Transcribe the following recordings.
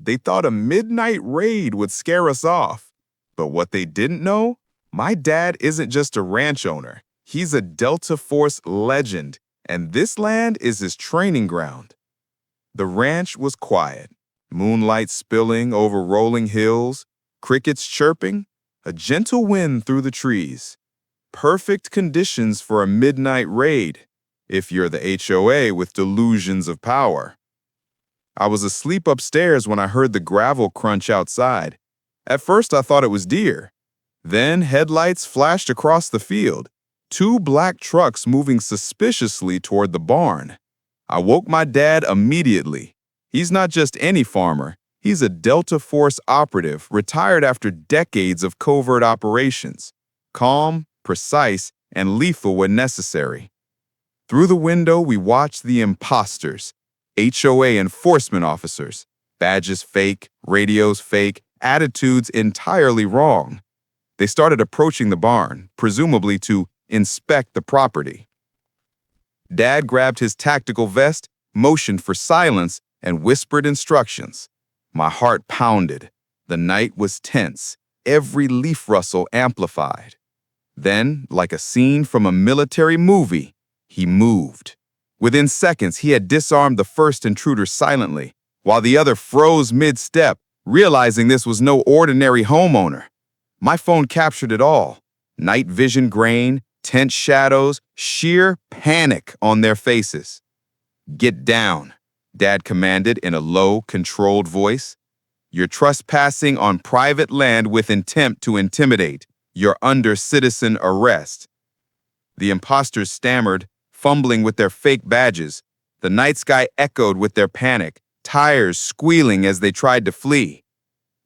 They thought a midnight raid would scare us off. But what they didn't know, my dad isn't just a ranch owner. He's a Delta Force legend, and this land is his training ground. The ranch was quiet, moonlight spilling over rolling hills, crickets chirping, a gentle wind through the trees. Perfect conditions for a midnight raid, if you're the HOA with delusions of power. I was asleep upstairs when I heard the gravel crunch outside. At first I thought it was deer. Then headlights flashed across the field, two black trucks moving suspiciously toward the barn. I woke my dad immediately. He's not just any farmer. He's a Delta Force operative retired after decades of covert operations. Calm, precise, and lethal when necessary. Through the window, we watched the imposters, HOA enforcement officers, badges fake, radios fake, attitudes entirely wrong. They started approaching the barn, presumably to inspect the property. Dad grabbed his tactical vest, motioned for silence, and whispered instructions. My heart pounded. The night was tense, every leaf rustle amplified. Then, like a scene from a military movie, he moved. Within seconds, he had disarmed the first intruder silently, while the other froze mid-step, realizing this was no ordinary homeowner. My phone captured it all. Night vision grain, tense shadows, sheer panic on their faces. "Get down," Dad commanded in a low, controlled voice. "You're trespassing on private land with intent to intimidate. You're under citizen arrest." The imposters stammered, fumbling with their fake badges. The night sky echoed with their panic, tires squealing as they tried to flee.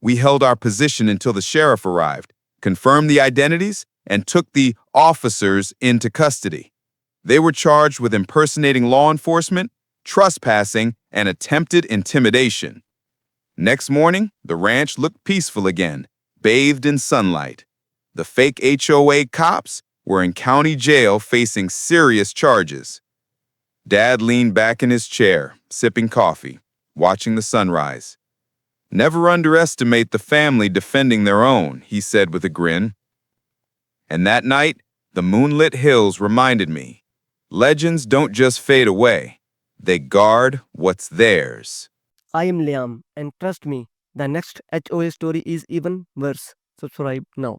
We held our position until the sheriff arrived, confirmed the identities, and took the officers into custody. They were charged with impersonating law enforcement, trespassing, and attempted intimidation. Next morning, the ranch looked peaceful again, bathed in sunlight. The fake HOA cops were in county jail facing serious charges. Dad leaned back in his chair, sipping coffee, watching the sunrise. "Never underestimate the family defending their own," he said with a grin. And that night, the moonlit hills reminded me, legends don't just fade away, they guard what's theirs. I am Liam, and trust me, the next HOA story is even worse. Subscribe now.